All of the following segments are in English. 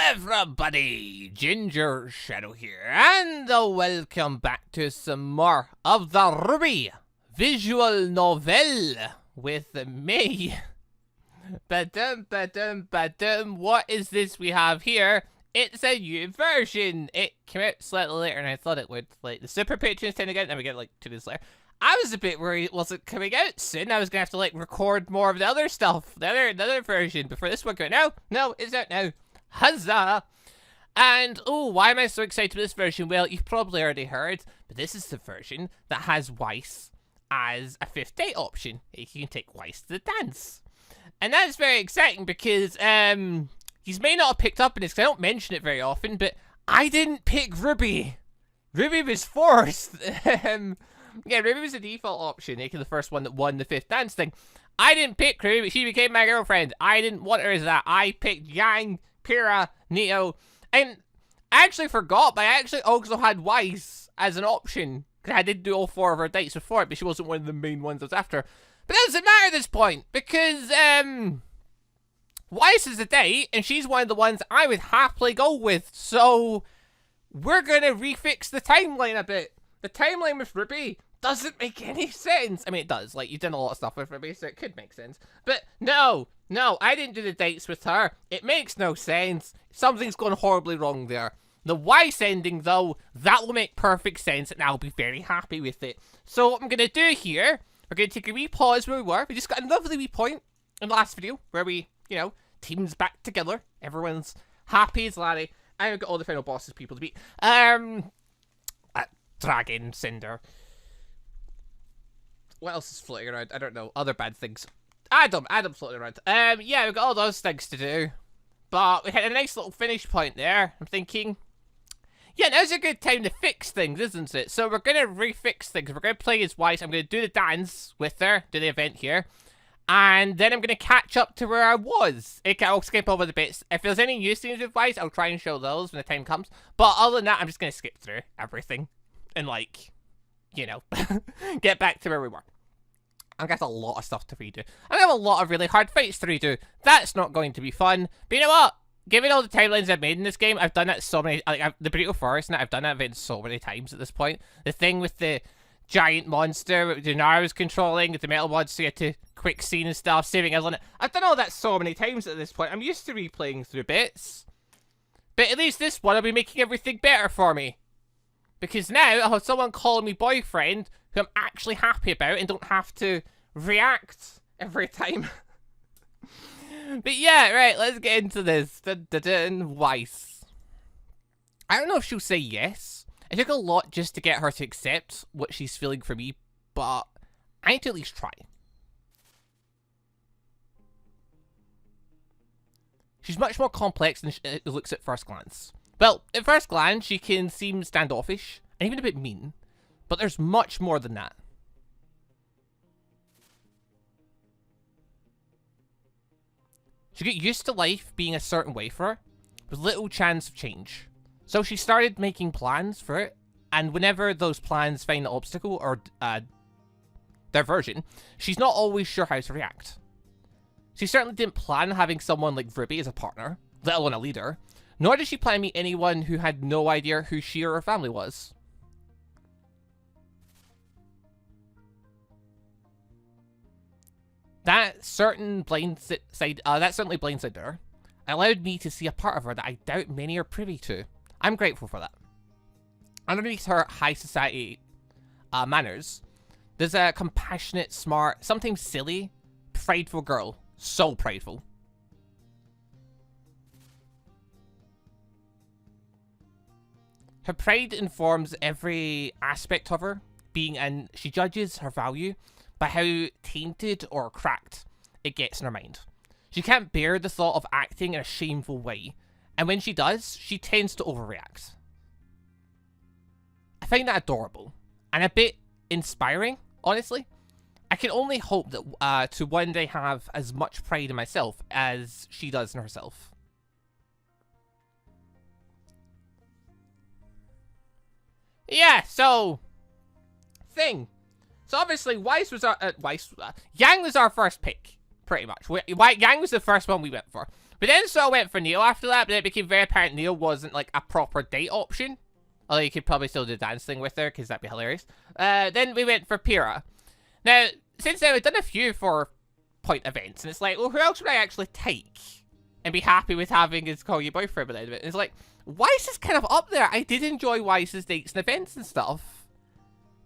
everybody, Gingershadow here, and welcome back to some more of the RWBY visual novel with me. What is this we have here? It's a new version. It came out slightly later than I thought it would. Like, the super patrons tend to get it, then we get it like 2 days later. I was a bit worried it wasn't coming out soon. I was gonna have to like record more of the other stuff, the other version before this one came out. No, it's out now. Huzzah! And, oh, why am I so excited for this version? Well, you've probably already heard, but this is the version that has Weiss as a 5th date option. You can take Weiss to the dance. And that's very exciting because, you may not have picked up on this because I don't mention it very often, but I didn't pick RWBY. RWBY was forced. Yeah, RWBY was the default option, making the first one that won the 5th dance thing. I didn't pick RWBY, but she became my girlfriend. I didn't want her as that. I picked Yang, Pyrrha, Neo, and I actually forgot, but I actually also had Weiss as an option. Because I did do all 4 of her dates before it, but she wasn't one of the main ones I was after. But that doesn't matter at this point, because, Weiss is a date, and she's one of the ones I would happily go with. So, we're gonna refix the timeline a bit. The timeline with RWBY doesn't make any sense. I mean, it does. Like, you've done a lot of stuff with RWBY, so it could make sense. But no, I didn't do the dates with her. It makes no sense. Something's gone horribly wrong there. The Weiss ending, though, that will make perfect sense, and I'll be very happy with it. So what I'm going to do here, we're going to take a wee pause where we were. We just got a lovely wee point in the last video where we, you know, teams back together. Everyone's happy as Larry. And we've got all the final bosses people to beat. Dragon, Cinder. What else is floating around? I don't know. Other bad things. Adam floating around. Yeah, we've got all those things to do. But we had a nice little finish point there. I'm thinking, yeah, now's a good time to fix things, isn't it? So we're going to refix things. We're going to play as Weiss. I'm going to do the dance with her, do the event here. And then I'm going to catch up to where I was. I'll skip over the bits. If there's any new scenes with Weiss, I'll try and show those when the time comes. But other than that, I'm just going to skip through everything. And like, you know, get back to where we were. I've got a lot of stuff to redo. I have a lot of really hard fights to redo. That's not going to be fun. But you know what? Given all the timelines I've made in this game, I've done that so many, like, the Burrito Forest, and I've done that event so many times at this point. The thing with the giant monster that Zaromaru was controlling, the metal monster, you had to quick scene and stuff, saving us on it. I've done all that so many times at this point. I'm used to replaying through bits. But at least this one will be making everything better for me. Because now I'll have someone calling me boyfriend who I'm actually happy about and don't have to react every time. But yeah, right, let's get into this. Weiss. I don't know if she'll say yes. It took a lot just to get her to accept what she's feeling for me, but I need to at least try. She's much more complex than it looks at first glance. Well, at first glance, she can seem standoffish and even a bit mean, but there's much more than that. She got used to life being a certain way for her, with little chance of change. So she started making plans for it, and whenever those plans find an obstacle or diversion, she's not always sure how to react. She certainly didn't plan having someone like RWBY as a partner, let alone a leader, nor did she plan to meet anyone who had no idea who she or her family was. That certainly blindsided her. It allowed me to see a part of her that I doubt many are privy to. I'm grateful for that. Underneath her high society manners, there's a compassionate, smart, sometimes silly, prideful girl. So prideful. Her pride informs every aspect of her being, and she judges her value by how tainted or cracked it gets in her mind. She can't bear the thought of acting in a shameful way, and when she does, she tends to overreact. I find that adorable, and a bit inspiring, honestly. I can only hope that to one day have as much pride in myself as she does in herself. Yeah, so thing. So obviously, Weiss was our Yang was our first pick, pretty much. Yang was the first one we went for. But then so I went for Neil after that, but then it became very apparent Neil wasn't like a proper date option. Although you could probably still do the dance thing with her, because that'd be hilarious. Then we went for Pyrrha. Now, since then, we've done a few 4-point events, and it's like, well, who else would I actually take and be happy with having as call you boyfriend by the end of it? And it's like, Weiss is kind of up there. I did enjoy Weiss's dates and events and stuff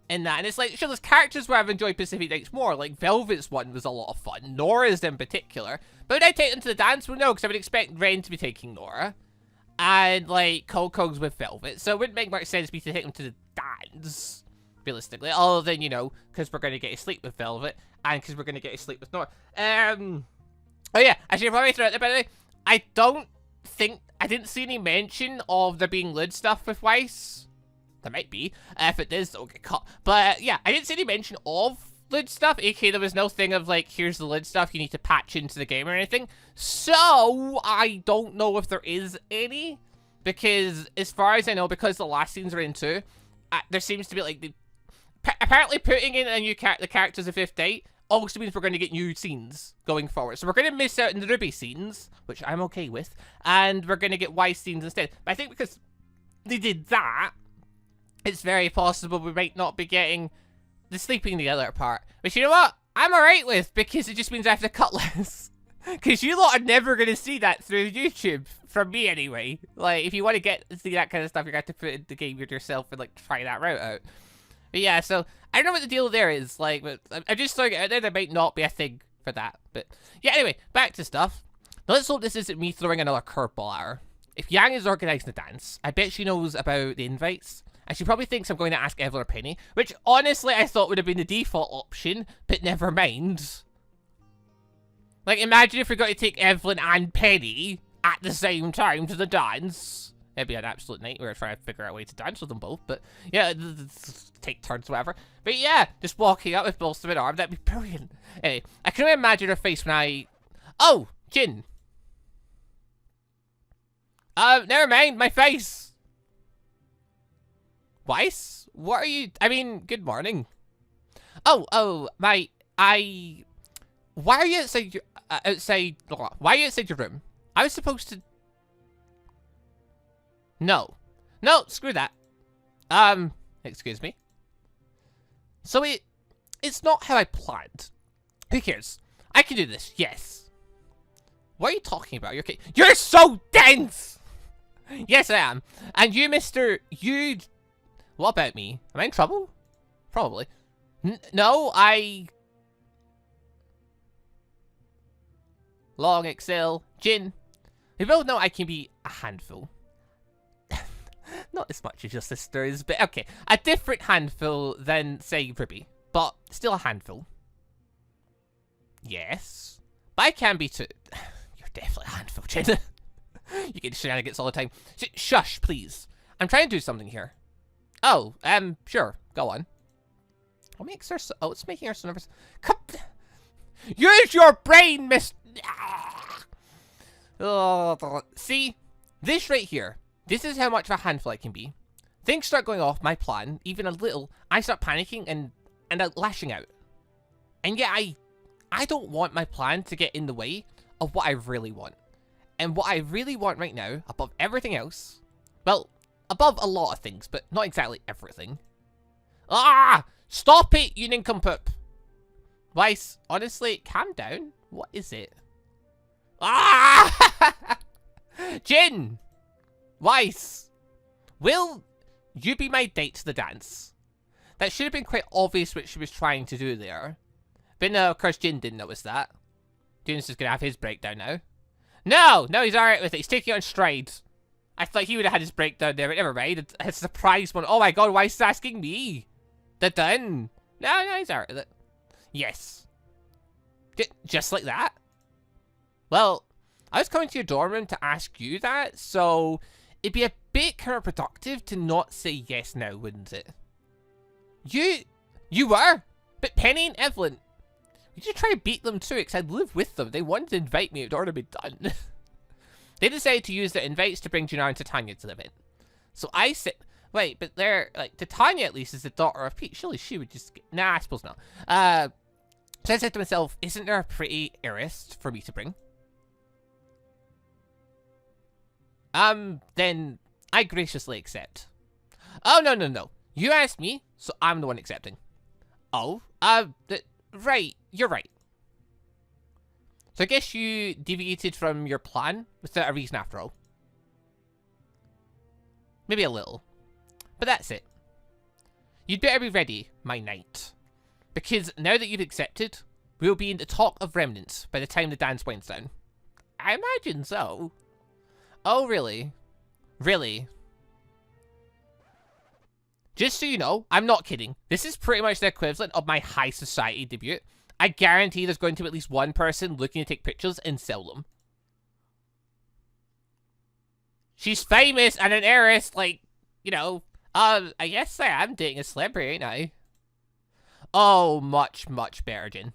in that. And it's like, sure, there's characters where I've enjoyed Pacific dates more. Like, Velvet's one was a lot of fun. Nora's in particular. But would I take them to the dance? Well, no, because I would expect Ren to be taking Nora. And, like, Coco's with Velvet. So it wouldn't make much sense for me to take them to the dance, realistically. Other than, you know, because we're going to get to sleep with Velvet. And because we're going to get to sleep with Nora. Oh, yeah. I should probably throw it there, by the way. I didn't see any mention of there being lid stuff with Weiss. There might be. If it is, it'll get cut. But, yeah, I didn't see any mention of lid stuff. AK, there was no thing of, like, here's the lid stuff you need to patch into the game or anything. So, I don't know if there is any. Because, as far as I know, because the last scenes are in 2, there seems to be, like, apparently putting in a new the characters of 5th date also means we're going to get new scenes going forward. So we're going to miss out on the RWBY scenes, which I'm okay with, and we're going to get Weiss scenes instead. But I think because they did that, it's very possible we might not be getting the sleeping together part. But you know what? I'm alright with, because it just means I have to cut less. Because you lot are never going to see that through YouTube, from me anyway. Like, if you want to see that kind of stuff, you're going to have to put it in the game yourself and, like, try that route out. But yeah, so, I don't know what the deal there is, like, but I'm just throwing it out there might not be a thing for that. But, yeah, anyway, back to stuff. Now, let's hope this isn't me throwing another curveball at her. If Yang is organising the dance, I bet she knows about the invites. And she probably thinks I'm going to ask Evelyn or Penny, which, honestly, I thought would have been the default option, but never mind. Like, imagine if we got to take Evelyn and Penny at the same time to the dance. It'd be an absolute nightmare trying to figure out a way to dance with them both, but yeah, take turns, whatever. But yeah, just walking up with both of an arm, that'd be brilliant. Anyway, I can only imagine her face when I... Oh, Jin. Never mind, my face. Weiss? What are you... I mean, good morning. Oh, why are you outside your... why are you outside your room? I was supposed to... No, screw that. Excuse me. So it's not how I planned. Who cares? I can do this, yes. What are you talking about? You're so dense! Yes, I am. And you, mister, what about me? Am I in trouble? Probably. No, Long Excel, Jin. We both know I can be a handful. Not as much as your sisters, but okay. A different handful than, say, RWBY. But still a handful. Yes. But I can be too. You're definitely a handful, Jen. You get shenanigans all the time. Shush, please. I'm trying to do something here. Oh, sure. Go on. What makes her so... Oh, it's making her so nervous. Come... Use your brain, miss... Oh, see? This right here. This is how much of a handful I can be. Things start going off my plan, even a little. I start panicking and lashing out. And yet I don't want my plan to get in the way of what I really want. And what I really want right now, above everything else, well, above a lot of things, but not exactly everything. Ah! Stop it, you nincompoop! Weiss, honestly, calm down. What is it? Ah! Jin! Weiss! Will you be my date to the dance? That should have been quite obvious what she was trying to do there. But no, of course Jin didn't notice that. Jin's just gonna have his breakdown now. No, he's alright with it. He's taking it on stride. I thought he would have had his breakdown there, but never mind. It's a surprise one. Oh my god, why is he asking me? They're done. No, he's alright with it. Yes. Just like that? Well, I was coming to your dorm room to ask you that, so it'd be a bit counterproductive to not say yes now, wouldn't it? You were? But Penny and Evelyn, you should try to beat them too, because I'd live with them. They wanted to invite me, it would already be done. They decided to use their invites to bring Gina and Titania to the event. So I said, wait, but they're, like, Titania at least is the daughter of Pete. Surely she would just get, nah, I suppose not. So I said to myself, isn't there a pretty heiress for me to bring? Then I graciously accept. Oh, no, no, no. You asked me, so I'm the one accepting. Oh, right, you're right. So I guess you deviated from your plan without a reason after all. Maybe a little. But that's it. You'd better be ready, my knight. Because now that you've accepted, we'll be in the talk of remnants by the time the dance winds down. I imagine so. Oh, really? Really? Just so you know, I'm not kidding. This is pretty much the equivalent of my high society debut. I guarantee there's going to be at least one person looking to take pictures and sell them. She's famous and an heiress, like, you know. I guess I am dating a celebrity, ain't I? Oh, much, much better, Jin.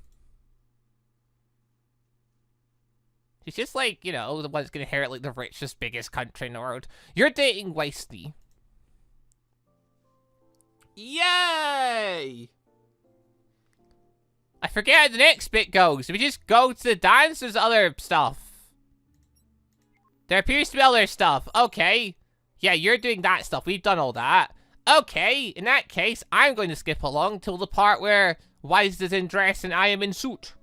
She's just like, you know, the one that's gonna inherit, like, the richest, biggest country in the world. You're dating Weiss Ending. Yay! I forget how the next bit goes. If we just go to the dance, there's other stuff. There appears to be other stuff. Okay. Yeah, you're doing that stuff. We've done all that. Okay, in that case, I'm going to skip along till the part where Weiss is in dress and I am in suit.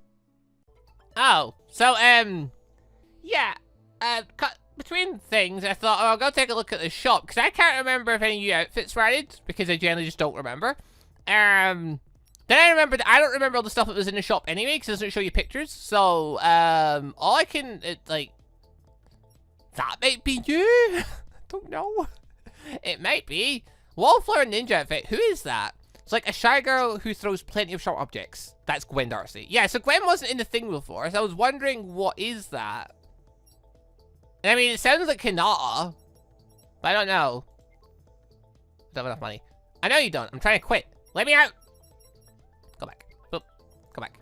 Oh, so, yeah, between things, I thought, oh, I'll go take a look at the shop, because I can't remember if any new outfits were added, because I generally just don't remember. Then I remembered, I don't remember all the stuff that was in the shop anyway, because it doesn't show you pictures, so, all I can, like, that might be new? I don't know. It might be. Wallflower Ninja outfit, who is that? It's like a shy girl who throws plenty of sharp objects. That's Gwen Darcy. Yeah, so Gwen wasn't in the thing before, so I was wondering, what is that? I mean, it sounds like Kanata, but I don't know. I don't have enough money. I know you don't. I'm trying to quit. Let me out. Go back. Boop. Go back.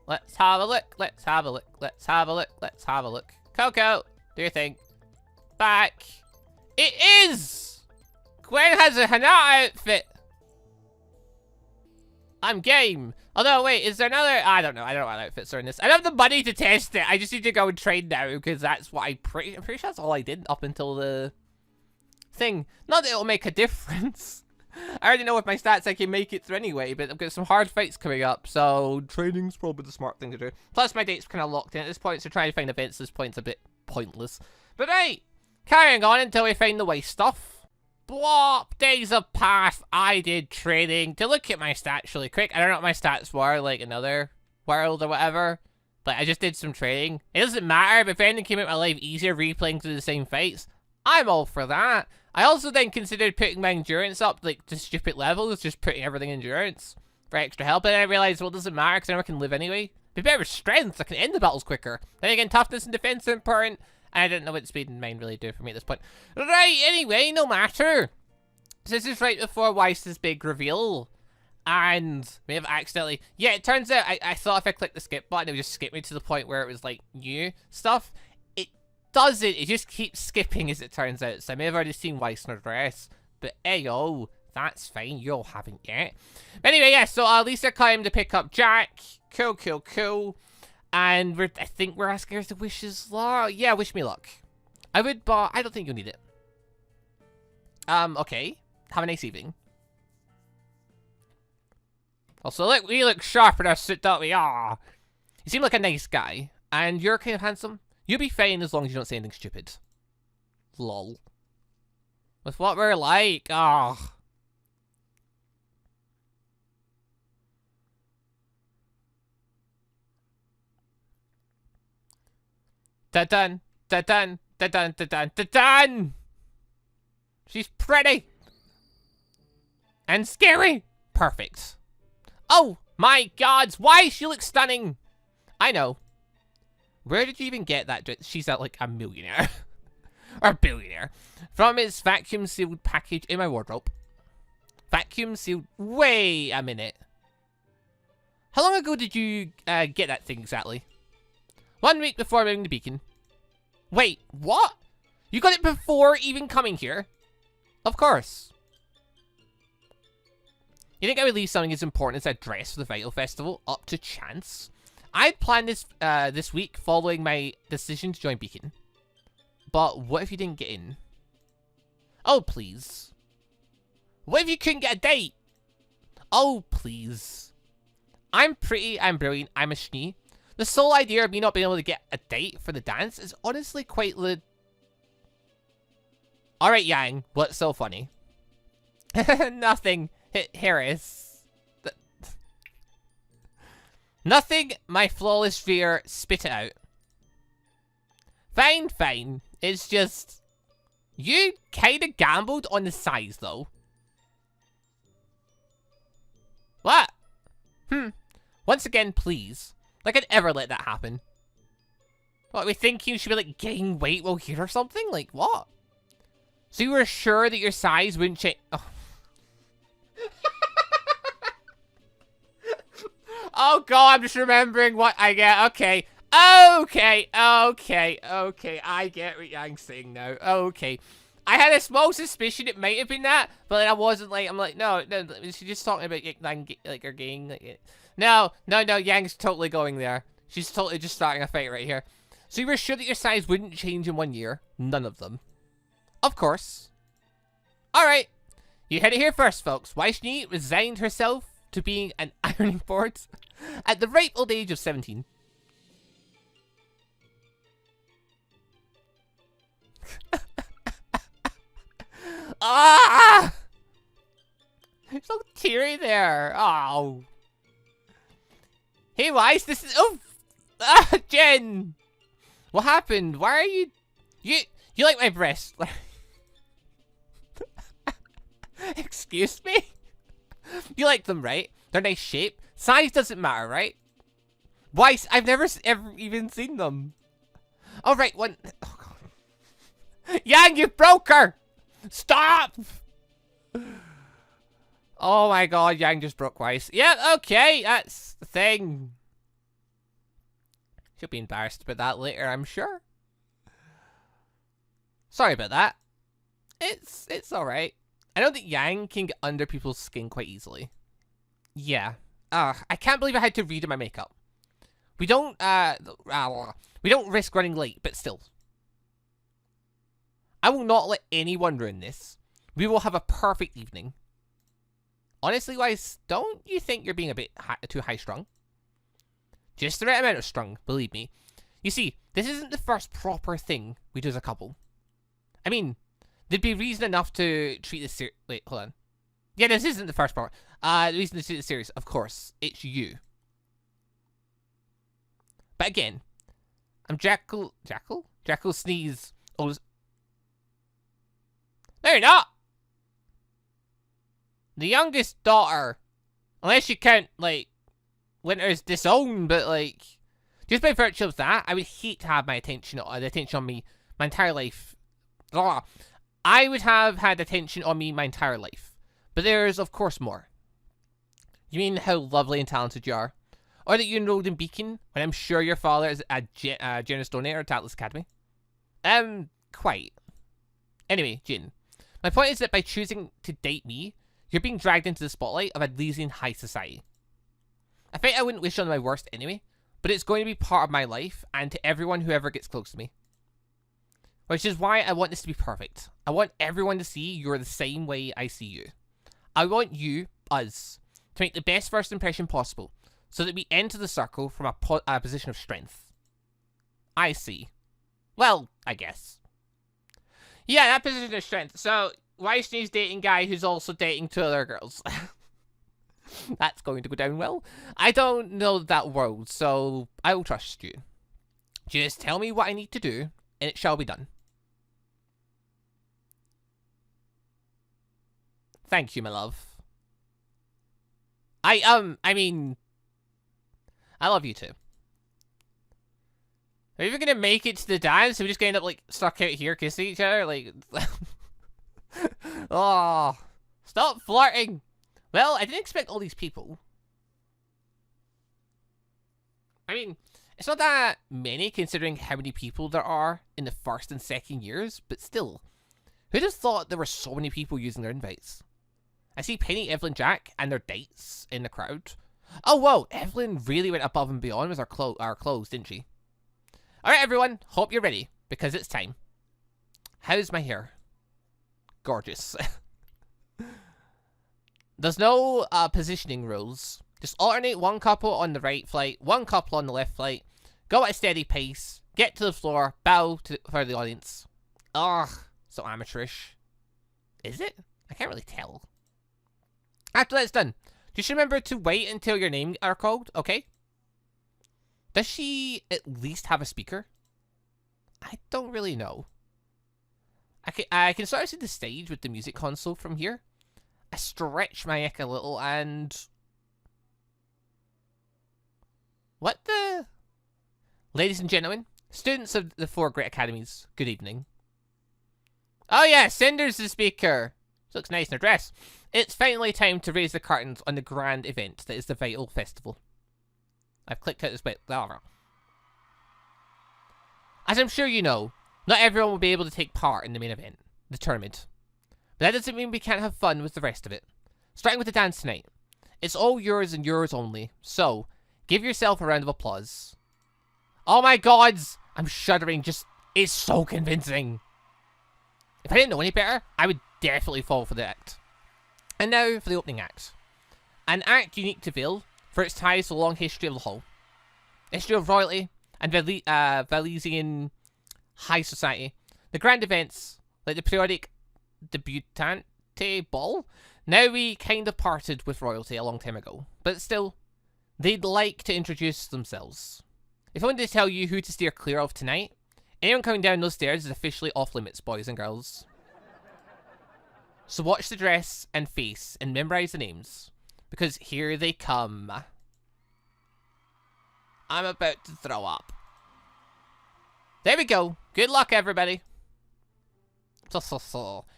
Let's have a look. Let's have a look. Let's have a look. Let's have a look. Coco, do your thing. Back. It is! Gwen has a Hanata outfit. I'm game. Although, wait, is there another? I don't know. I don't know what outfits are in this. I don't have the money to test it. I just need to go and train now because that's what I'm pretty sure that's all I did up until the thing. Not that it'll make a difference. I already know with my stats I can make it through anyway, but I've got some hard fights coming up, so training's probably the smart thing to do. Plus, my date's kind of locked in at this point, so trying to find events at this point's a bit pointless. But right, carrying on until we find the Weiss stuff. Blop! Days have passed. I did training. To look at my stats really quick. I don't know what my stats were, like another world or whatever. But I just did some training. It doesn't matter, but if anything came out my life easier replaying through the same fights, I'm all for that. I also then considered putting my endurance up, like, to stupid levels, just putting everything endurance for extra help. And then I realized, well, it doesn't matter, because I never can live anyway. Be better with strength, I can end the battles quicker. Then again, toughness and defense are important. I didn't know what speed and mind really do for me at this point. Right, anyway, no matter. So this is right before Weiss's big reveal. And may have accidentally... Yeah, it turns out I thought if I clicked the skip button, it would just skip me to the point where it was, like, new stuff. It doesn't. It just keeps skipping, as it turns out. So I may have already seen Weiss in her dress. But, ayo, that's fine. You all haven't yet. But anyway, yeah, so Lisa climbed to pick up Jack. Cool, cool, cool. And I think we're asking her to wish us luck. Yeah, wish me luck. I would, but I don't think you'll need it. Okay. Have a nice evening. Also, look, we look sharp in our suit, don't we? Ah, you seem like a nice guy, and you're kind of handsome. You'll be fine as long as you don't say anything stupid. Lol. With what we're like, ah. Da-dun, da-dun, da-dun, da-dun, da-dun! She's pretty! And scary! Perfect. Oh, my God! Why? She looks stunning! I know. Where did you even get that? She's like a millionaire. Or billionaire. From his vacuum-sealed package in my wardrobe. Vacuum-sealed? Wait a minute. How long ago did you get that thing exactly? 1 week before moving to Beacon. Wait, what? You got it before even coming here? Of course. You think I would leave something as important as a dress for the Vital Festival up to chance? I planned this this week following my decision to join Beacon. but what if you didn't get in? Oh, please. What if you couldn't get a date? Oh, please. I'm pretty, I'm brilliant, I'm a schnee. The sole idea of me not being able to get a date for the dance is honestly quite Alright, Yang, what's so funny? Nothing. Harris. Nothing, my flawless fear, spit it out. Fine, fine. It's just... You kinda gambled on the size, though. What? Once again, please. Like, I'd ever let that happen. What, we think you should be, like, gaining weight while here or something? Like, what? So you were sure that your size wouldn't change? Oh. Oh, God, I'm just remembering what I get. Okay. Okay. I get what Yang's saying now. Okay. I had a small suspicion it might have been that, but I wasn't like, I'm like, no, she's just talking about, like, her gang. Like, no, Yang's totally going there. She's totally just starting a fight right here. So you were sure that your size wouldn't change in 1 year? None of them. Of course. Alright. You heard it here first, folks. Weiss resigned herself to being an ironing board at the ripe old age of 17. Ah! So teary there. Oh. Hey, Weiss, this is... Oh! Ah, Jen! What happened? Why are you... You like my breasts? Excuse me? You like them, right? They're nice shape. Size doesn't matter, right? Weiss, I've never ever even seen them. Oh, right, one... Oh, God. Yang, you broke her! Stop! Oh my God, Yang just broke Weiss. Yeah, okay, that's the thing. She'll be embarrassed about that later, I'm sure. Sorry about that. It's alright. I know that Yang can get under people's skin quite easily. Yeah. I can't believe I had to redo my makeup. We don't risk running late, but still. I will not let anyone ruin this. We will have a perfect evening. Honestly, Weiss, don't you think you're being a bit too high-strung? Just the right amount of strung, believe me. You see, this isn't the first proper thing we do as a couple. I mean, there'd be reason enough to treat this wait, hold on. Yeah, this isn't the first part. The reason to treat this serious, of course, it's you. But again, I'm Jackal Sneeze. Oh, no, you're not! The youngest daughter. Unless you count, like, Winter's disowned, but, like, just by virtue of that, I would hate to have the attention on me my entire life. Ugh. I would have had attention on me my entire life. But there's, of course, more. You mean how lovely and talented you are? Or that you enrolled in Beacon, when I'm sure your father is a generous donator at Atlas Academy? Quite. Anyway, Jin. My point is that by choosing to date me, you're being dragged into the spotlight of Adlesian high society. I think I wouldn't wish on my worst anyway, but it's going to be part of my life and to everyone who ever gets close to me. Which is why I want this to be perfect. I want everyone to see you're the same way I see you. I want you, us, to make the best first impression possible, so that we enter the circle from a position of strength. I see. Well, I guess. Yeah, that position of strength. So, Weiss needs dating guy who's also dating two other girls. That's going to go down well. I don't know that world, so I will trust you. Just tell me what I need to do, and it shall be done. Thank you, my love. I mean, I love you too. Are we even gonna make it to the dance? Are we just gonna end up, like, stuck out here kissing each other? Like, oh, stop flirting. Well, I didn't expect all these people. I mean, it's not that many considering how many people there are in the first and second years, but still. Who'd have thought there were so many people using their invites? I see Penny, Evelyn, Jack, and their dates in the crowd. Oh, whoa, Evelyn really went above and beyond with our clothes, didn't she? Alright, everyone, hope you're ready, because it's time. How's my hair? Gorgeous. There's no positioning rules. Just alternate one couple on the right flight, one couple on the left flight. Go at a steady pace. Get to the floor. Bow for the audience. Ugh, so amateurish. Is it? I can't really tell. After that's done, just remember to wait until your name are called, okay? Does she at least have a speaker? I don't really know. I can sort of see the stage with the music console from here. I stretch my neck a little and... What the... Ladies and gentlemen, students of the 4 great academies, good evening. Oh yeah, Cinder's the speaker. She looks nice in her dress. It's finally time to raise the curtains on the grand event that is the Vital Festival. I've clicked out this bit. As I'm sure you know, not everyone will be able to take part in the main event, the tournament. But that doesn't mean we can't have fun with the rest of it. Starting with the dance tonight. It's all yours and yours only, so give yourself a round of applause. Oh my gods! I'm shuddering, it's so convincing. If I didn't know any better, I would definitely fall for the act. And now for the opening act. An act unique to Vale, for its ties to the long history of the hall. History of royalty and Valesian high society. The grand events, like the periodic debutante ball. Now we kind of parted with royalty a long time ago, but still, they'd like to introduce themselves. If I wanted to tell you who to steer clear of tonight, anyone coming down those stairs is officially off limits, boys and girls. So watch the dress and face and memorize the names, because here they come. I'm about to throw up. There we go. Good luck, everybody.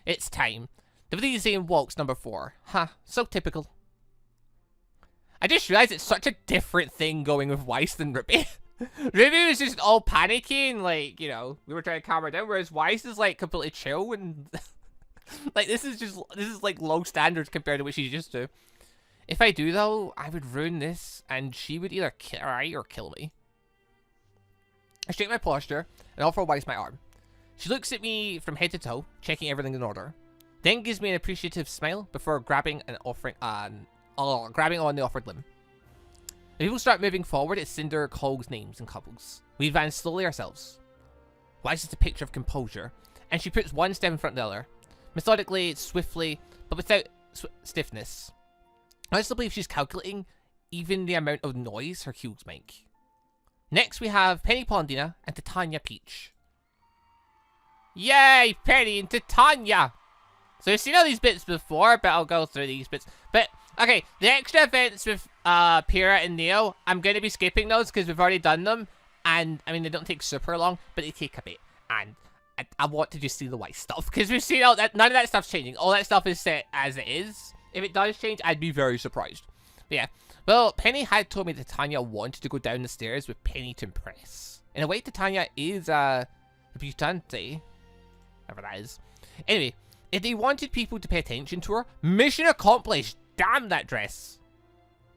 It's time. The Valesian waltz number 4. Huh, so typical. I just realized it's such a different thing going with Weiss than RWBY. RWBY was just all panicky and, like, you know, we were trying to calm her down, whereas Weiss is, like, completely chill and... like, this is, like, low standards compared to what she's used to. If I do, though, I would ruin this, and she would either cry or kill me. I straighten my posture, and offer Weiss my arm. She looks at me from head to toe, checking everything in order. Then gives me an appreciative smile before grabbing on the offered limb. When people start moving forward, it's Cinder calls names in couples. We advance slowly ourselves. Weiss is a picture of composure, and she puts one step in front of the other. Methodically, swiftly, but without stiffness. I also believe she's calculating even the amount of noise her heels make. Next, we have Penny Pondina and Titania Peach. Yay, Penny and Titania! So we've seen all these bits before, but I'll go through these bits. But, okay, the extra events with Pyrrha and Neo, I'm going to be skipping those because we've already done them. And, I mean, they don't take super long, but they take a bit. And I want to just see the Weiss stuff because we've seen all that. None of that stuff's changing. All that stuff is set as it is. If it does change, I'd be very surprised. But yeah. Well, Penny had told me that Titania wanted to go down the stairs with Penny to impress. In a way, Titania is a debutante. Whatever that is. Anyway, if they wanted people to pay attention to her, mission accomplished. Damn that dress.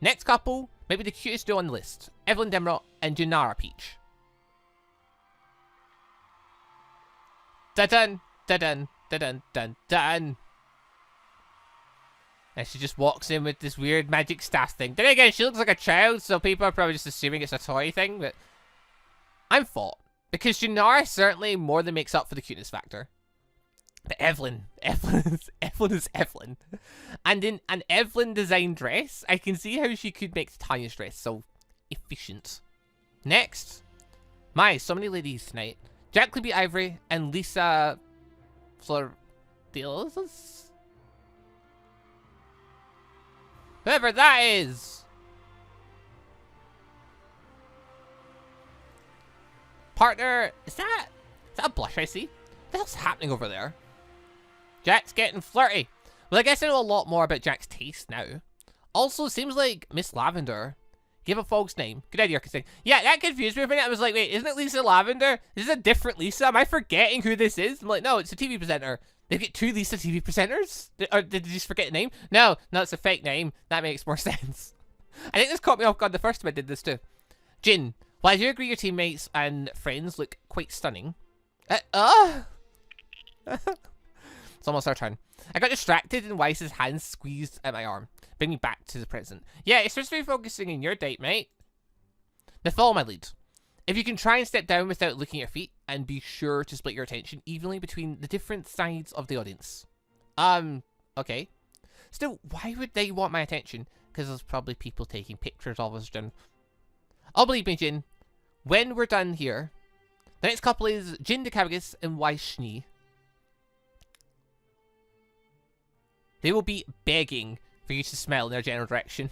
Next couple, maybe the cutest duo on the list. Evelyn Demrot and Junara Peach. Dun dun dun dun dun dun dun. And she just walks in with this weird magic staff thing. Then again, she looks like a child, so people are probably just assuming it's a toy thing, but I'm fault. Because Junara certainly more than makes up for the cuteness factor. But Evelyn is Evelyn. And in an Evelyn design dress, I can see how she could make Titania's dress so efficient. Next. So many ladies tonight. Jack Libby Ivory and Lisa Flordelis? Whoever that is! Partner, is that a blush I see? What the hell's happening over there? Jack's getting flirty. Well, I guess I know a lot more about Jack's taste now. Also, seems like Miss Lavender. Give a false name. Good idea, Christine. Yeah, that confused me for a minute. I was like, wait, isn't it Lisa Lavender? Is this a different Lisa? Am I forgetting who this is? I'm like, no, it's a TV presenter. They get 2 Lisa TV presenters? Or did they just forget the name? No, it's a fake name. That makes more sense. I think this caught me off guard the first time I did this too. Jin, while I do agree your teammates and friends look quite stunning. It's almost our turn. I got distracted and Weiss's hand squeezed at my arm. Bring me back to the present. Yeah, it's supposed to be focusing on your date, mate. Now follow my lead. If you can try and step down without looking at your feet, and be sure to split your attention evenly between the different sides of the audience. Okay. Still, why would they want my attention? Because there's probably people taking pictures of us, Jin. Oh, believe me, Jin. When we're done here, the next couple is Jin Dekabagus and Weiss. They will be begging for you to smile in their general direction.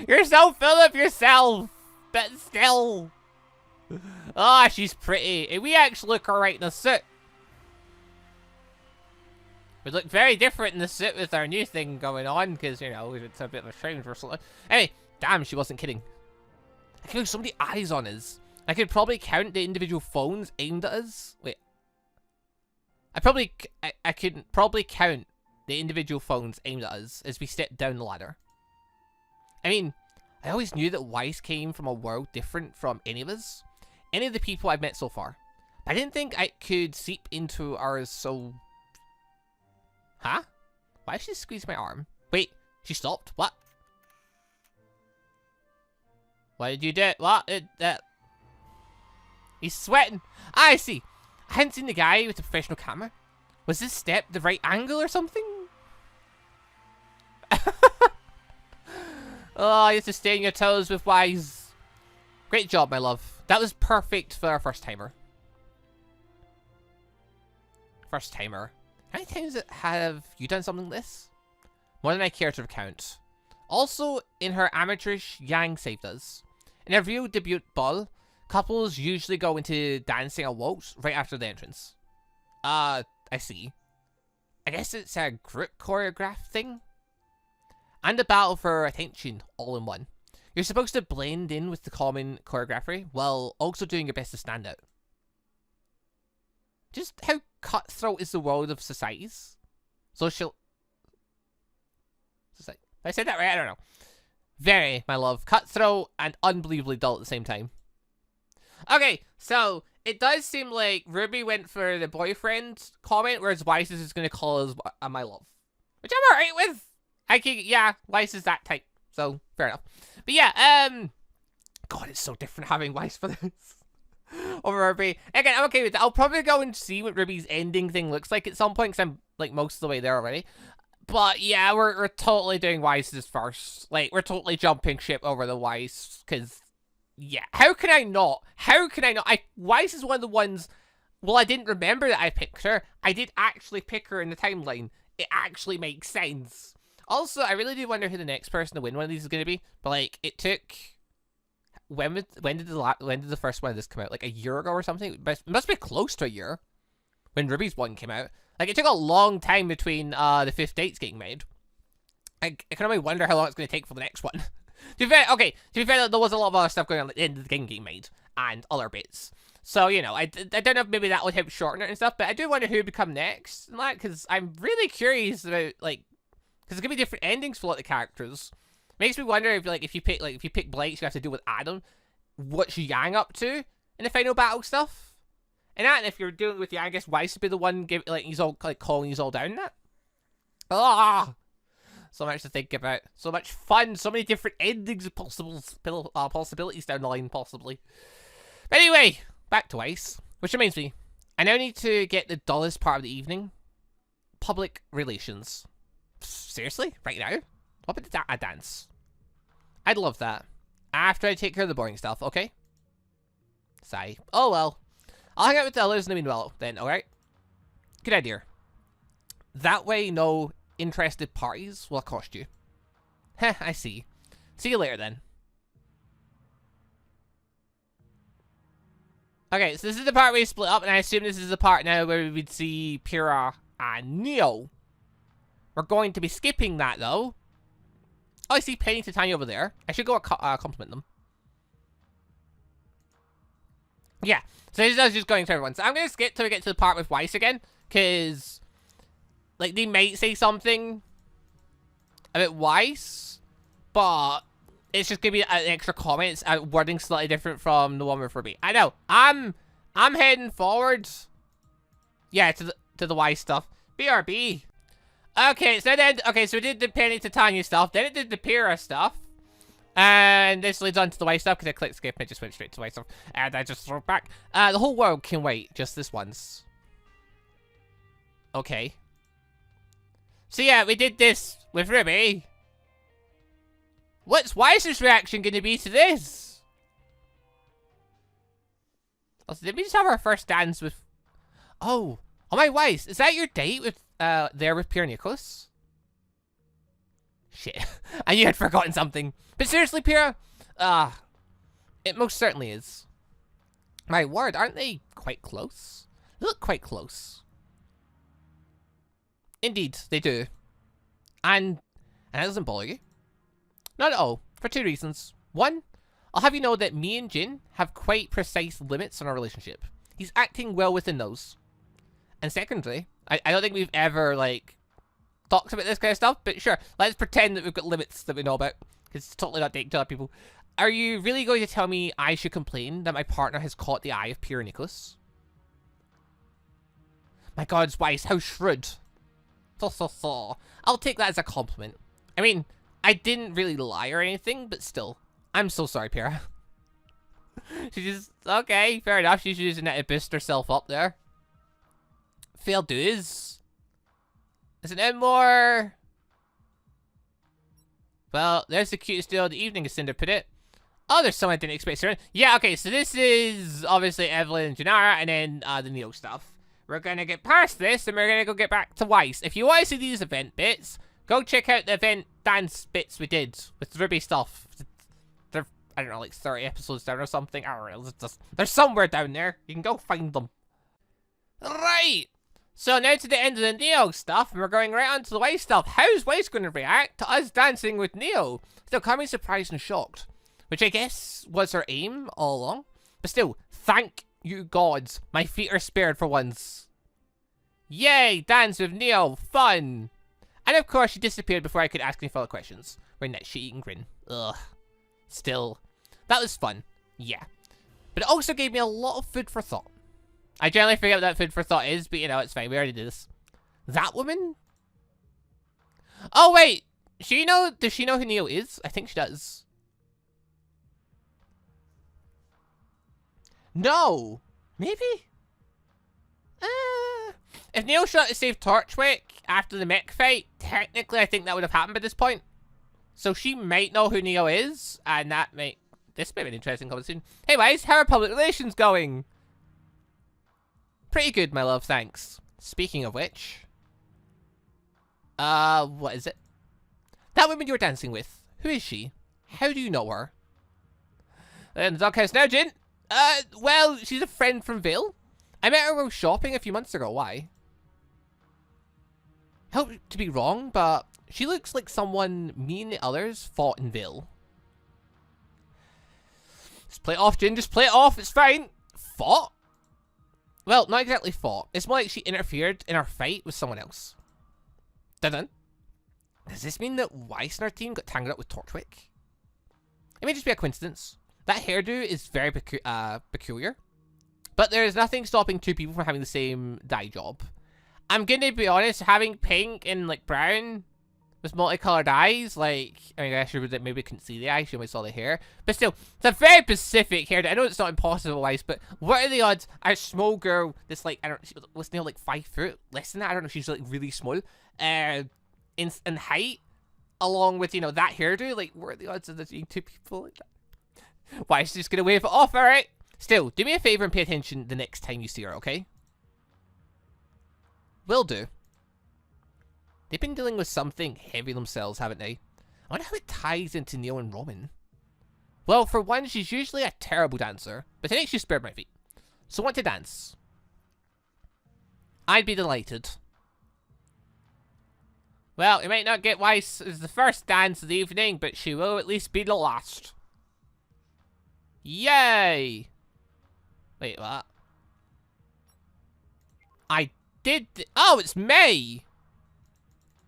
You're so full of yourself, but still. Ah, she's pretty. And we actually look alright in a suit. We look very different in the suit with our new thing going on, because, you know, it's a bit of a change or something. Anyway, damn, she wasn't kidding. I can have so many eyes on us. I could probably count the individual phones aimed at us. Wait. I could probably count the individual phones aimed at us as we step down the ladder. I mean, I always knew that Weiss came from a world different from any of us. Any of the people I've met so far. But I didn't think I could seep into ours so... Huh? Why did she squeeze my arm? Wait, she stopped? What? What did you do? What? He's sweating. Ah, I see. I hadn't seen the guy with the professional camera. Was this step the right angle or something? Oh, you have to stay on your toes with Weiss. Great job, my love. That was perfect for our first timer. First timer. How many times have you done something like this? More than I care to recount. Also, in her amateurish, Yang saved us. In her real debut ball, couples usually go into dancing a waltz right after the entrance. I see. I guess it's a group choreographed thing? And a battle for attention, all in one. You're supposed to blend in with the common choreography, while also doing your best to stand out. Just how cutthroat is the world of societies? Social... Society. Did I say that right? I don't know. Very, my love. Cutthroat and unbelievably dull at the same time. Okay, so it does seem like RWBY went for the boyfriend comment, whereas Weiss is just going to call us my love. Which I'm alright with. Yeah, Weiss is that type. So, fair enough. But yeah, God, it's so different having Weiss for this. Over RWBY. Again, I'm okay with that. I'll probably go and see what RWBY's ending thing looks like at some point, because I'm, like, most of the way there already. But yeah, we're totally doing Weiss's first. Like, we're totally jumping ship over the Weiss, because, yeah. How can I not? How can I not? Weiss is one of the ones, well, I didn't remember that I picked her. I did actually pick her in the timeline. It actually makes sense. Also, I really do wonder who the next person to win one of these is going to be. But, like, it took... When did the first one of this come out? Like, a year ago or something? It must be close to a year. When RWBY's one came out. Like, it took a long time between the 5th dates getting made. I can only wonder how long it's going to take for the next one. To be fair, there was a lot of other stuff going on at the end of the game getting made. And other bits. So, you know, I don't know if maybe that would help shorten it and stuff. But I do wonder who would become next. And that, because I'm really curious about, like... Because there's going to be different endings for a lot of the characters. Makes me wonder if, like, if you pick Blake, you have to deal with Adam. What's Yang up to in the final battle stuff? And that, if you're dealing with Yang, I guess Weiss would be the one, he's all, like, calling you all down that. Ah! So much to think about. So much fun. So many different endings of possibilities down the line, possibly. But anyway, back to Weiss. Which reminds me, I now need to get the dullest part of the evening. Public relations. Seriously? Right now? What about a dance? I'd love that. After I take care of the boring stuff, okay? Sigh. Oh well. I'll hang out with the others in the meanwhile then, alright? Good idea. That way no interested parties will cost you. Heh, I see. See you later then. Okay, so this is the part where we split up, and I assume this is the part now where we would see Pyrrha and Neo. We're going to be skipping that though. Oh, I see Penny and Titania over there. I should go compliment them. Yeah, so this is just going through everyone. So I'm going to skip till we get to the part with Weiss again. Because, like, they might say something about Weiss. But it's just going to be an extra comments. Wording slightly different from the one with RWBY. I know. I'm heading forward. Yeah, to the Weiss stuff. BRB. Okay, so then, okay, so we did the Penny Titania stuff, then it did the Pyrrha stuff. And this leads on to the Weiss stuff, because I clicked skip and it just went straight to Weiss stuff. And I just threw it back. The whole world can wait, just this once. Okay. So yeah, we did this with RWBY. What's Weiss's reaction going to be to this? Also, did we just have our first dance with... Oh my Weiss, is that your date with, there with Pyrrha Nicholas? Shit, I knew I'd forgotten something. But seriously, Pyrrha? It most certainly is. My word, aren't they quite close? They look quite close. Indeed, they do. And that doesn't bother you? Not at all, for two reasons. One, I'll have you know that me and Jin have quite precise limits on our relationship. He's acting well within those. And secondly, I don't think we've ever, like, talked about this kind of stuff, but sure, let's pretend that we've got limits that we know about, because it's totally not dating to other people. Are you really going to tell me I should complain that my partner has caught the eye of Pyrrha Nicholas? My God, Weiss, how shrewd. I'll take that as a compliment. I mean, I didn't really lie or anything, but still. I'm so sorry, Pyrrha. She just... Okay, fair enough. She's using it to boost herself up there. Fair dues. Is it no more? Well, there's the cutest deal of the evening, as Cinder put it. Oh, there's someone I didn't expect to run. Yeah, okay, so this is obviously Evelyn and Janara, and then the Neo stuff. We're gonna get past this, and we're gonna go get back to Weiss. If you want to see these event bits, go check out the event dance bits we did with the RWBY stuff. They're, I don't know, like 30 episodes down or something. I don't know, they're somewhere down there. You can go find them. Right! So now to the end of the Neo stuff, and we're going right on to the Weiss stuff. How's Weiss going to react to us dancing with Neo? Still coming surprised and shocked. Which I guess was her aim all along. But still, thank you gods, my feet are spared for once. Yay, dance with Neo, fun! And of course she disappeared before I could ask any further questions. Wearing that shit-eating grin. Ugh. Still, that was fun, yeah. But it also gave me a lot of food for thought. I generally forget what that food for thought is, but you know, it's fine, we already did this. That woman? Oh wait, does she know who Neo is? I think she does. No! Maybe? If Neo shot to save Torchwick after the mech fight, technically I think that would have happened by this point. So she might know who Neo is, and that might... This may be an interesting conversation. Hey Weiss, how are public relations going? Pretty good, my love, thanks. Speaking of which... what is it? That woman you were dancing with, who is she? How do you know her? In the doghouse now, Jin. Well, she's a friend from Vale. I met her while shopping a few months ago. Why? Hope to be wrong, but she looks like someone me and the others fought in Vale. Just play it off, Jin. Just play it off. It's fine. Fought? Well, not exactly fought. It's more like she interfered in our fight with someone else. Dun-dun. Does this mean that Weiss and our team got tangled up with Torchwick? It may just be a coincidence. That hairdo is very peculiar. But there is nothing stopping two people from having the same dye job. I'm gonna be honest, having pink and like brown with multicolored eyes, like, I mean, I guess maybe couldn't see the eyes, you only saw the hair. But still, it's a very specific hairdo. I know it's not impossible, Weiss, but what are the odds a small girl that's like, I don't know, was Neil like 5 foot? Less than that, I don't know, she's like really small. In height, along with, you know, that hairdo, like, what are the odds of there being two people like that? Why, she's just gonna wave it off, alright? Still, do me a favor and pay attention the next time you see her, okay? Will do. They've been dealing with something heavy themselves, haven't they? I wonder how it ties into Neil and Roman. Well, for one, she's usually a terrible dancer, but today she spared my feet. So want to dance? I'd be delighted. Well, we might not get Weiss as the first dance of the evening, but she will at least be the last. Yay! Wait, what? I did... Oh, it's May!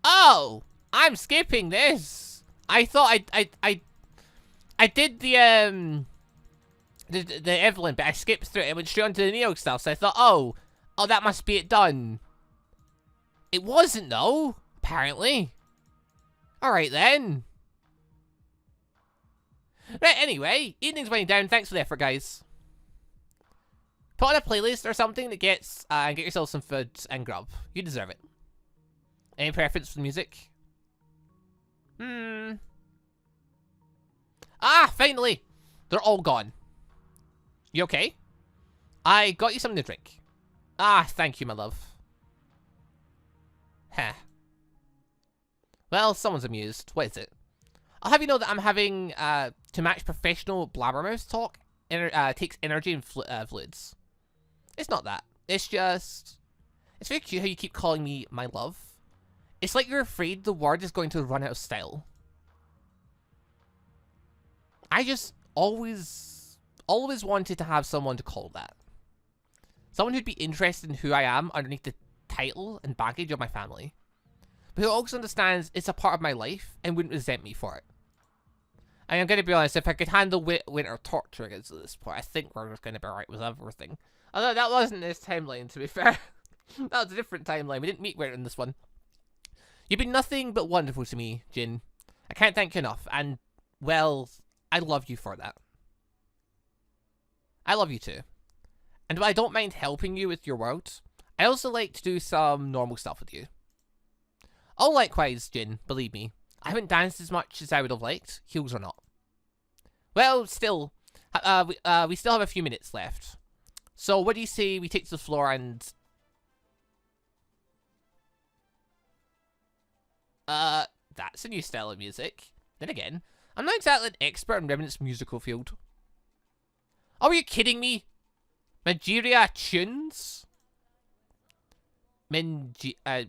Oh! I'm skipping this! I thought I did the Evelyn, but I skipped through it and went straight onto the Neo stuff, so I thought, oh, Oh, that must be it done. It wasn't, though, apparently. Alright, then. Right, anyway, evening's winding down. Thanks for the effort, guys. Put on a playlist or something that gets, get yourself some food and grub. You deserve it. Any preference for the music? Ah, finally! They're all gone. You okay? I got you something to drink. Ah, thank you, my love. Heh. Well, someone's amused. What is it? I'll have you know that I'm having, to match professional blabbermouth talk, takes energy and fluids. It's not that. It's just... It's very cute how you keep calling me my love. It's like you're afraid the word is going to run out of style. I just always wanted to have someone to call that. Someone who'd be interested in who I am underneath the title and baggage of my family. But who also understands it's a part of my life and wouldn't resent me for it. And I'm going to be honest, if I could handle winter torture at this point, I think we're going to be alright with everything. Although that wasn't this timeline, to be fair. That was a different timeline. We didn't meet winter in this one. You've been nothing but wonderful to me, Jin. I can't thank you enough, and, well, I love you for that. I love you too. And while I don't mind helping you with your world, I also like to do some normal stuff with you. Oh, likewise, Jin, believe me. I haven't danced as much as I would have liked, heels or not. Well, still, we still have a few minutes left. So what do you say we take to the floor and... That's a new style of music. Then again, I'm not exactly an expert in Remnant's musical field. Oh, are you kidding me? Nigeria tunes? Nigeria?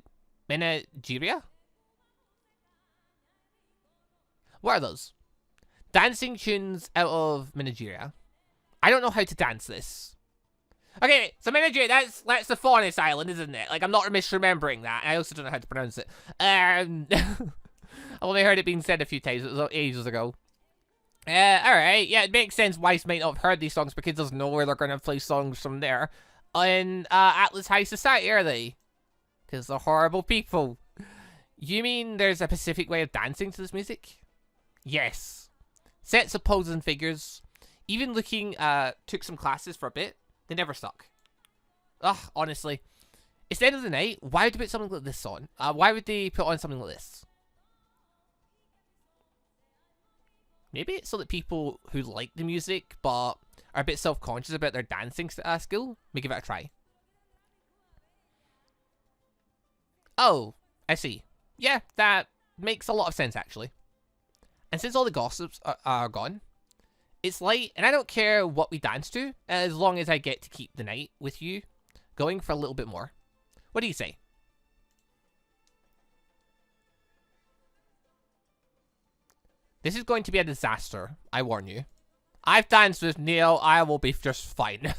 What are those? Dancing tunes out of Nigeria. I don't know how to dance this. Okay, so Nigeria, that's the Faunus Island, isn't it? Like, I'm not misremembering that. I also don't know how to pronounce it. I've only heard it being said a few times. It was ages ago. Alright. Yeah, it makes sense Weiss might not have heard these songs because he doesn't know where they're going to play songs from there. On Atlas High Society, are they? Because they're horrible people. You mean there's a specific way of dancing to this music? Yes. Sets of poses and figures. Even took some classes for a bit. They never stuck. Ugh, honestly. It's the end of the night. Why would they put something like this on? Why would they put on something like this? Maybe it's so that people who like the music but are a bit self-conscious about their dancing skill may give it a try. Oh, I see. Yeah, that makes a lot of sense, actually. And since all the gossips are gone, it's light, and I don't care what we dance to, as long as I get to keep the night with you going for a little bit more. What do you say? This is going to be a disaster, I warn you. I've danced with Neil, I will be just fine.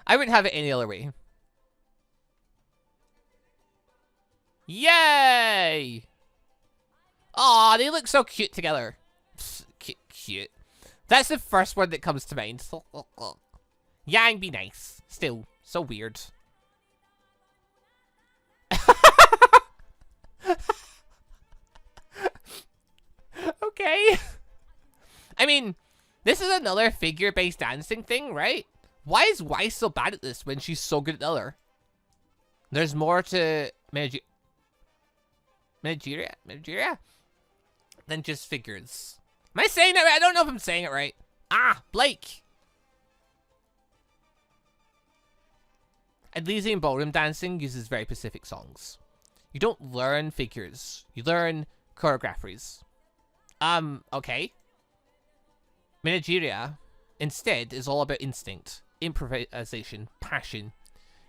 I wouldn't have it any other way. Yay! Aw, they look so cute together. Cute. That's the first word that comes to mind. Yang be nice. Still, so weird. Okay. I mean, this is another figure-based dancing thing, right? Why is Weiss so bad at this when she's so good at the other? There's more to Nigeria than just figures. Am I saying it right? I don't know if I'm saying it right. Ah, Blake. Elysian ballroom dancing uses very specific songs. You don't learn figures. You learn choreographies. Okay. Nigeria, instead, is all about instinct, improvisation, passion.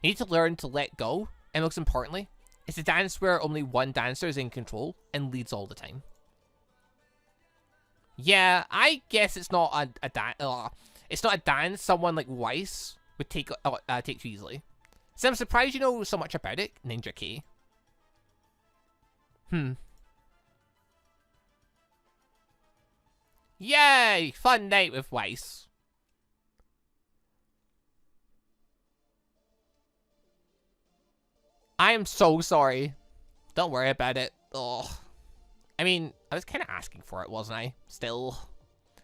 You need to learn to let go, and most importantly, it's a dance where only one dancer is in control and leads all the time. Yeah, I guess it's not a dance someone like Weiss would take too easily. So I'm surprised you know so much about it, Ninja K. Yay! Fun night with Weiss. I am so sorry. Don't worry about it. Oh, I mean, I was kind of asking for it, wasn't I? Still.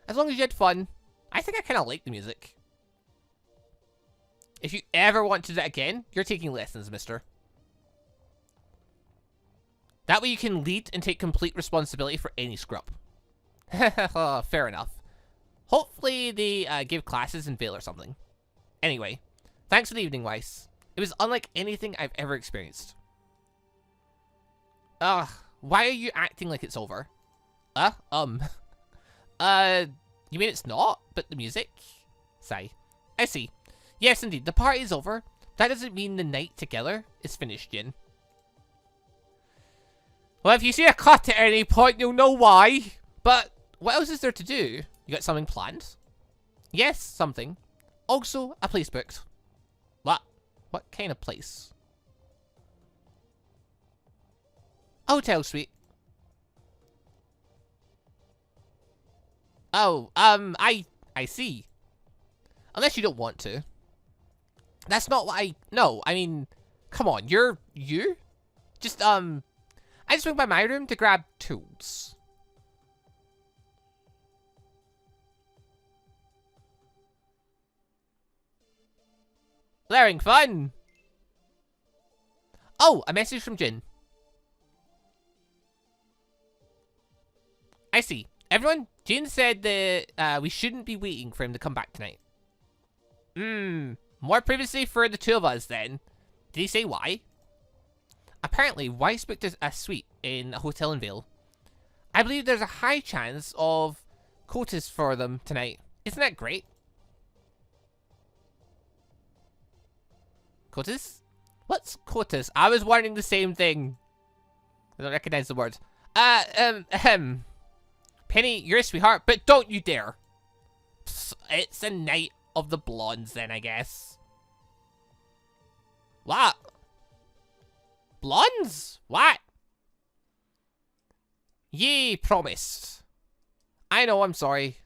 As long as you had fun. I think I kind of like the music. If you ever want to do that again, you're taking lessons, mister. That way you can lead and take complete responsibility for any scrub. Fair enough. Hopefully they give classes in Vale or something. Anyway, thanks for the evening, Weiss. It was unlike anything I've ever experienced. Why are you acting like it's over? You mean it's not? But the music? Sigh. I see. Yes, indeed, the party is over. That doesn't mean the night together is finished, Jin. Well, if you see a cut at any point, you'll know why. But what else is there to do? You got something planned? Yes, something. Also, a place booked. What? What kind of place? A hotel suite. Oh, I see. Unless you don't want to. That's not what no, I mean, come on, you? Just, I just went by my room to grab tools. They're having fun. Oh, a message from Jin. I see. Everyone, Jin said that we shouldn't be waiting for him to come back tonight. More privacy for the two of us then. Did he say why? Apparently, Weiss booked a suite in a hotel in Vale. I believe there's a high chance of quotas for them tonight. Isn't that great? Quotas? What's quotas? I was wondering the same thing. I don't recognize the word. Penny, you're a sweetheart, but don't you dare. It's a night of the blondes then, I guess. What? Blondes? What? Ye promised. I know, I'm sorry.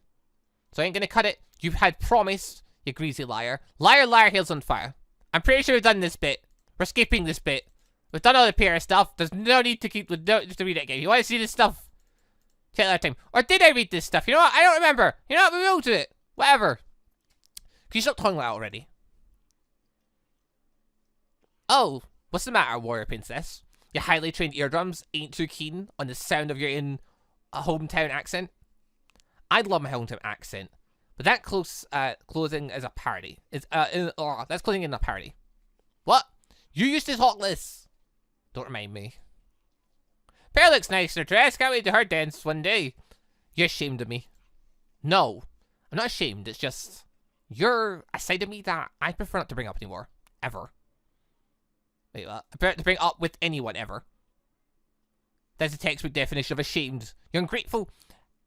So I ain't gonna cut it. You had promised, you greasy liar. Liar, liar, hails on fire. I'm pretty sure we've done this bit. We're skipping this bit. We've done all the PR stuff. There's no need to just to read it again. You want to see this stuff? Check that time. Or did I read this stuff? You know what? I don't remember. You know what? We will do it. Whatever. Can you stop talking like that already? Oh, what's the matter, warrior princess? Your highly trained eardrums ain't too keen on the sound of your hometown accent? I love my hometown accent, but that closing is a parody. That's closing in a parody. What? You used to talk this. Don't remind me. Pearl looks nice in her dress. Can't wait to her dance one day. You're ashamed of me. No, I'm not ashamed. It's just you're a side of me that I prefer not to bring up anymore. Ever. Wait, what? I prefer not to bring up with anyone ever. That's the textbook definition of ashamed. You're ungrateful.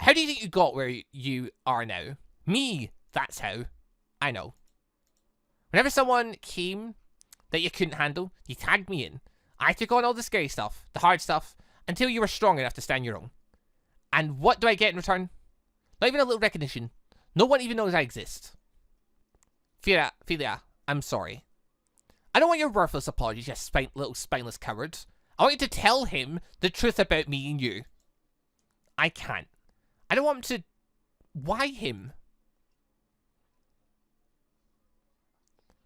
How do you think you got where you are now? Me. That's how. I know. Whenever someone came that you couldn't handle, you tagged me in. I took on all the scary stuff, the hard stuff, until you were strong enough to stand your own. And what do I get in return? Not even a little recognition. No one even knows I exist. Philia, I'm sorry. I don't want your worthless apologies, you little spineless cowards. I want you to tell him the truth about me and you. I can't. I don't want him to... Why him?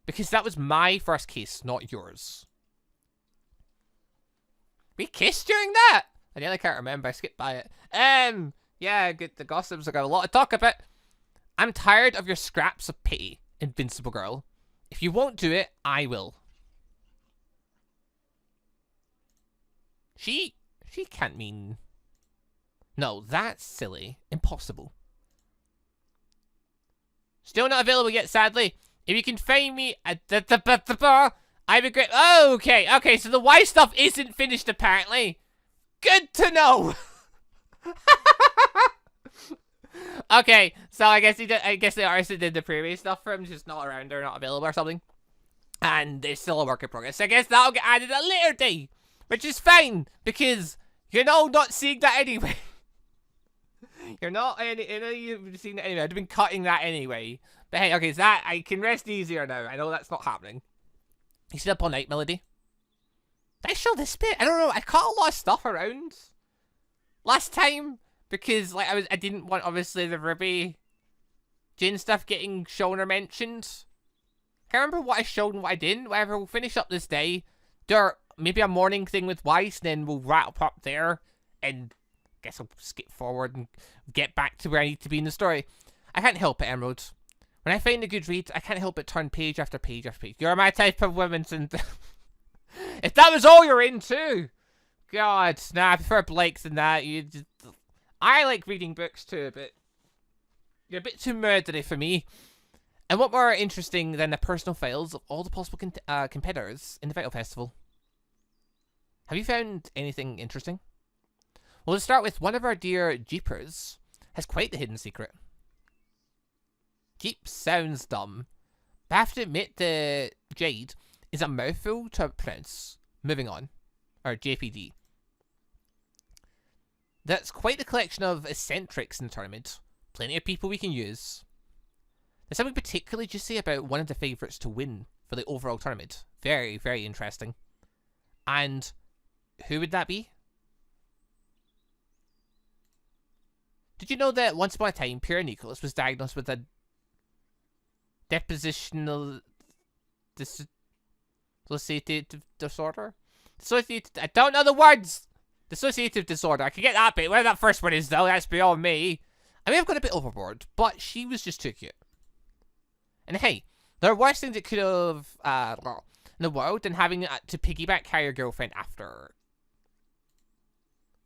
Because that was my first kiss, not yours. We kissed during that? I nearly can't remember. I skipped by it. Yeah, good. The gossips have got a lot to talk about. I'm tired of your scraps of pity, invincible girl. If you won't do it, I will. She can't mean... No, that's silly. Impossible. Still not available yet, sadly. If you can find me at the bar, I'd be great. Oh, okay, so the Weiss stuff isn't finished, apparently. Good to know. Okay, so I guess the artist that did the previous stuff for him is just not around or not available or something. And it's still a work in progress. So I guess that'll get added a later day. Which is fine, because you're not seeing that anyway. You're not you've seen that anyway. I'd have been cutting that anyway. But hey, okay, so that I can rest easier now. I know that's not happening. You stayed up all night, Melody? Did I show this bit? I don't know. I caught a lot of stuff around last time because like I didn't want obviously the RWBY Jin stuff getting shown or mentioned. I can't remember what I showed and what I didn't. Whatever, we'll finish up this day. There maybe a morning thing with Weiss, then we'll wrap up there, and I guess I'll skip forward and get back to where I need to be in the story. I can't help it, Emerald. When I find a good read, I can't help but turn page after page after page. You're my type of woman, and if that was all you're into, God, nah, I prefer Blake's than that. I like reading books too, but you're a bit too murdery for me. And what more interesting than the personal files of all the possible competitors in the Vital Festival? Have you found anything interesting? Well, let's start with one of our dear Jeepers has quite the hidden secret. Jeep sounds dumb, but I have to admit the Jade is a mouthful to pronounce. Moving on. Or JPD. That's quite the collection of eccentrics in the tournament. Plenty of people we can use. There's something particularly juicy about one of the favourites to win for the overall tournament. Very, very interesting. And who would that be? Did you know that once upon a time, Pierre Nicholas was diagnosed with a depositional dissociative disorder? I don't know the words! Dissociative disorder. I can get that bit. Where that first one is, though, that's beyond me. I may have gone a bit overboard, but she was just too cute. And hey, there are worse things that could have, in the world than having to piggyback carry your girlfriend after.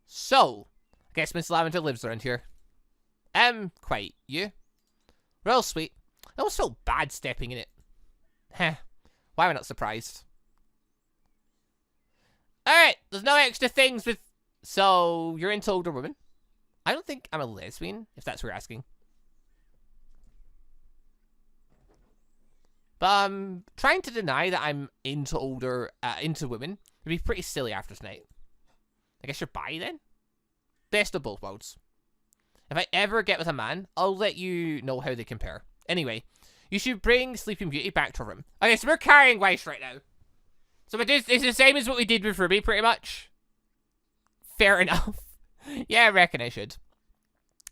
So, I guess Miss Lavender lives around here. Quite. You? Real sweet. I almost felt bad stepping in it. Heh. Why am I not surprised? Alright, there's no extra things with... So, you're into older women? I don't think I'm a lesbian, if that's what you're asking. But trying to deny that I'm into into women would be pretty silly after tonight. I guess you're bi then? Best of both worlds. If I ever get with a man, I'll let you know how they compare. Anyway, you should bring Sleeping Beauty back to her room. Okay, so we're carrying Weiss right now. So it's the same as what we did with RWBY, pretty much. Fair enough. Yeah, I reckon I should.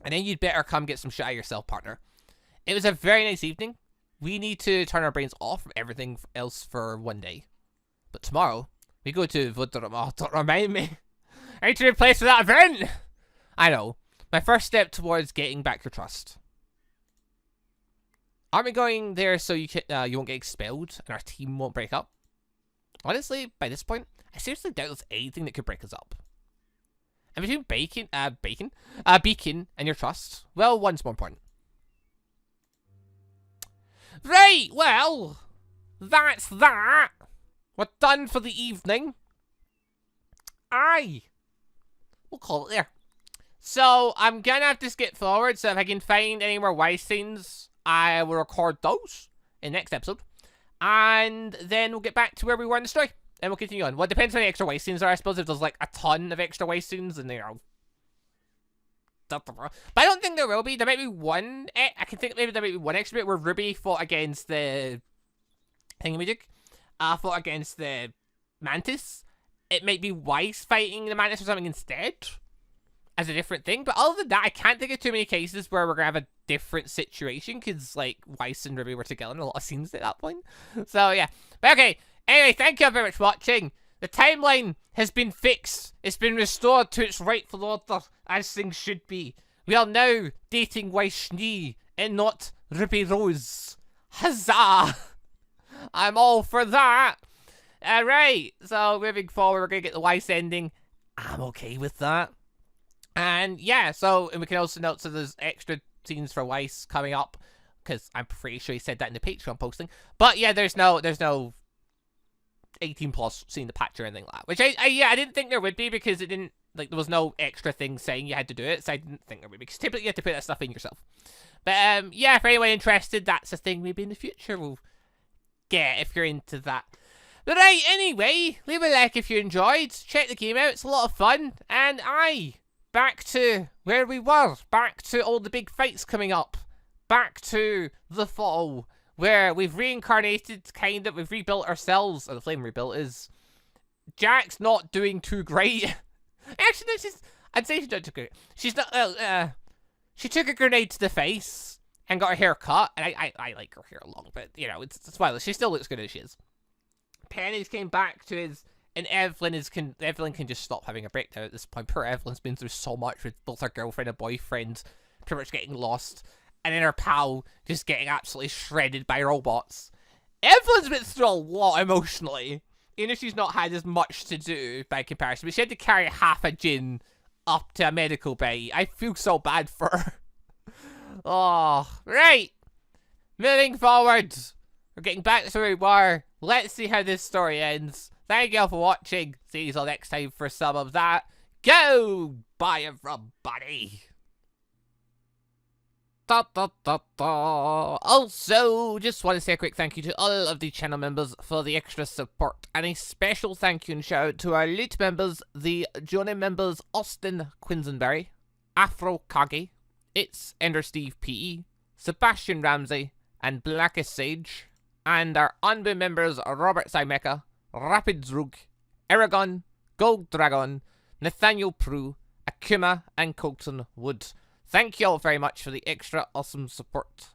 And then you'd better come get some shit out of yourself, partner. It was a very nice evening. We need to turn our brains off from everything else for one day. But tomorrow, we go to Oh, don't remind me. I need to replace for that event. I know. My first step towards getting back your trust. Aren't we going there so you won't get expelled and our team won't break up? Honestly, by this point, I seriously doubt there's anything that could break us up. And between Beacon and your trust, well, one's more important. Right, well, that's that. We're done for the evening. Aye. We'll call it there. So, I'm gonna have to skip forward, so if I can find any more Weiss scenes, I will record those in the next episode. And then we'll get back to where we were in the story. And we'll continue on. Well, it depends on how many extra Weiss scenes there are. I suppose if there's like a ton of extra Weiss scenes, then they're all... But I don't think there will be. There might be one... I can think maybe there might be one extra bit where RWBY fought against the... Thingamajig. Fought against the Mantis. It might be Weiss fighting the Mantis or something instead. As a different thing. But other than that, I can't think of too many cases where we're going to have a different situation. Because, like, Weiss and RWBY were together in a lot of scenes at that point. So, yeah. But okay. Anyway, thank you very much for watching. The timeline has been fixed. It's been restored to its rightful order, as things should be. We are now dating Weiss Schnee and not RWBY Rose. Huzzah! I'm all for that. Alright, so moving forward, we're going to get the Weiss ending. I'm okay with that. And yeah, and we can also note, so there's extra scenes for Weiss coming up, because I'm pretty sure he said that in the Patreon posting. But yeah, there's no 18 plus seeing the patch or anything like that. Which I didn't think there would be, because it didn't, like, there was no extra thing saying you had to do it, so I didn't think there would be, because typically you have to put that stuff in yourself. But yeah, if anyone interested, that's a thing maybe in the future we'll get if you're into that. But right, anyway, leave a like if you enjoyed, check the game out, it's a lot of fun, and back to where we were, back to all the big fights coming up, back to the fall, where we've reincarnated, we've rebuilt ourselves, or the flame rebuilt is Jack's not doing too great. Actually, no, I'd say she's not too great. She's not, she took a grenade to the face and got her hair cut, and I like her hair long, but, you know, it's spoilers. She still looks good as she is. Penny's came back to his, and Evelyn can just stop having a breakdown at this point. Poor Evelyn's been through so much with both her girlfriend and boyfriend pretty much getting lost, and then her pal just getting absolutely shredded by robots. Evelyn's been through a lot emotionally, even if she's not had as much to do by comparison, but she had to carry half a gin up to a medical bay. I feel so bad for her. Oh, right. Moving forward. We're getting back to where we were. Let's see how this story ends. Thank you all for watching. See you all next time for some of that. Go! Bye, everybody. Also, just want to say a quick thank you to all of the channel members for the extra support. And a special thank you and shout out to our elite members, the Johnny members Austin Quinsonberry, Afro Kage, It's Ender Steve PE, Sebastian Ramsey, and Blackest Sage. And our ANBU members Robert Scimeca, Rapid Zrug, Eragon, GoldDragon, Nathaniel Prue, Akuma, and Colton Wood. Thank you all very much for the extra awesome support.